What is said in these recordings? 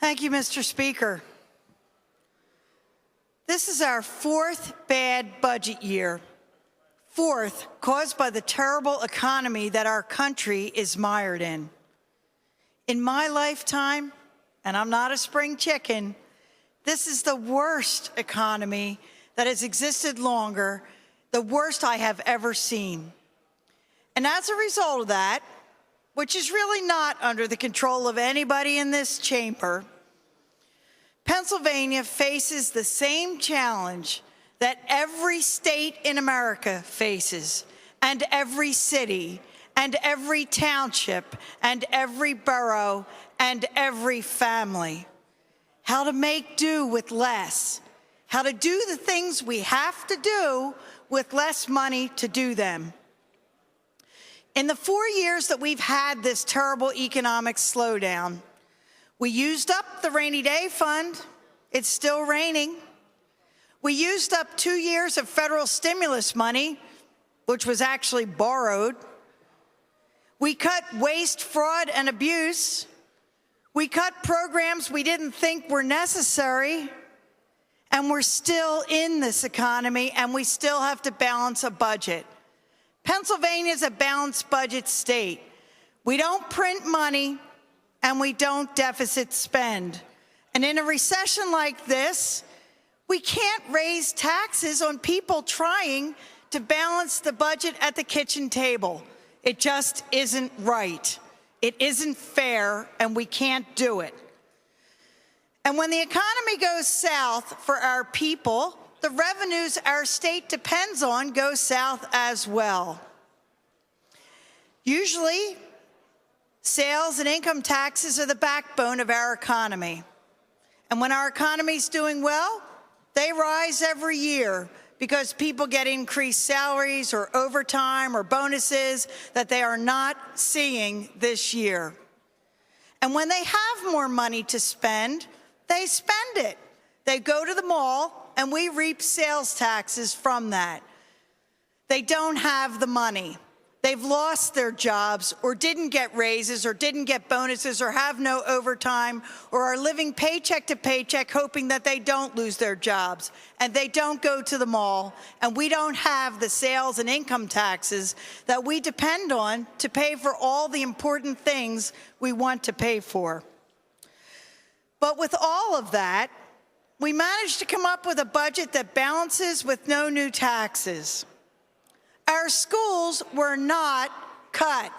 Thank you, Mr. Speaker. This is our fourth bad budget year. Fourth, caused by the terrible economy that our country is mired in. In my lifetime, and I'm not a spring chicken, this is the worst economy that has existed longer, the worst I have ever seen. And as a result of that, which is really not under the control of anybody in this chamber, Pennsylvania faces the same challenge that every state in America faces, and every city, and every township, and every borough, and every family. How to make do with less. How to do the things we have to do with less money to do them. In the 4 years that we've had this terrible economic slowdown, we used up the rainy day fund. It's still raining. We used up 2 years of federal stimulus money, which was actually borrowed. We cut waste, fraud, and abuse. We cut programs we didn't think were necessary. And we're still in this economy, and we still have to balance a budget. Pennsylvania is a balanced budget state. We don't print money, and we don't deficit spend. And in a recession like this, we can't raise taxes on people trying to balance the budget at the kitchen table. It just isn't right. It isn't fair, and we can't do it. And when the economy goes south for our people, the revenues our state depends on go south as well. Usually, sales and income taxes are the backbone of our economy. And when our economy's doing well, they rise every year because people get increased salaries or overtime or bonuses that they are not seeing this year. And when they have more money to spend, they spend it. They go to the mall, and we reap sales taxes from that. They don't have the money. They've lost their jobs, or didn't get raises, or didn't get bonuses, or have no overtime, or are living paycheck to paycheck hoping that they don't lose their jobs, and they don't go to the mall, and we don't have the sales and income taxes that we depend on to pay for all the important things we want to pay for. But with all of that, we managed to come up with a budget that balances with no new taxes. Our schools were not cut.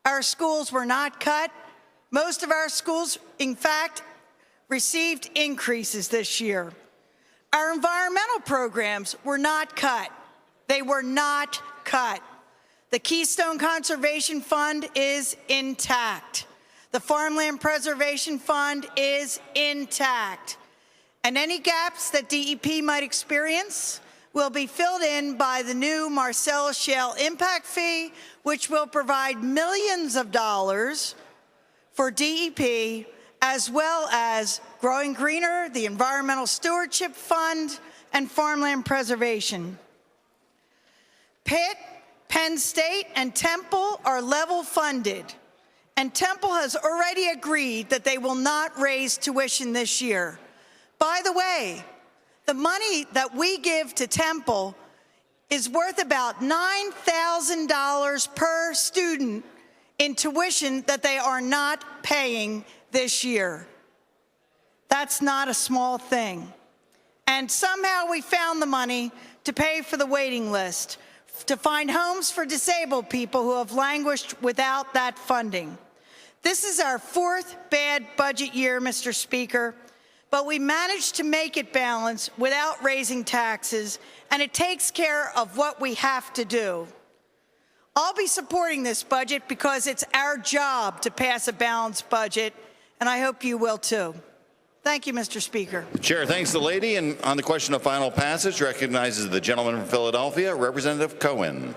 Our schools were not cut. Most of our schools, in fact, received increases this year. Our environmental programs were not cut. They were not cut. The Keystone Conservation Fund is intact. The Farmland Preservation Fund is intact. And any gaps that DEP might experience will be filled in by the new Marcellus Shale Impact Fee, which will provide millions of dollars for DEP, as well as Growing Greener, the Environmental Stewardship Fund, and Farmland Preservation. Pitt, Penn State, and Temple are level funded. And Temple has already agreed that they will not raise tuition this year. By the way, the money that we give to Temple is worth about $9,000 per student in tuition that they are not paying this year. That's not a small thing. And somehow we found the money to pay for the waiting list, to find homes for disabled people who have languished without that funding. This is our fourth bad budget year, Mr. Speaker, but we managed to make it balance without raising taxes, and it takes care of what we have to do. I'll be supporting this budget because it's our job to pass a balanced budget, and I hope you will too. Thank you, Mr. Speaker. The chair thanks the lady, and on the question of final passage recognizes the gentleman from Philadelphia, Representative Cohen.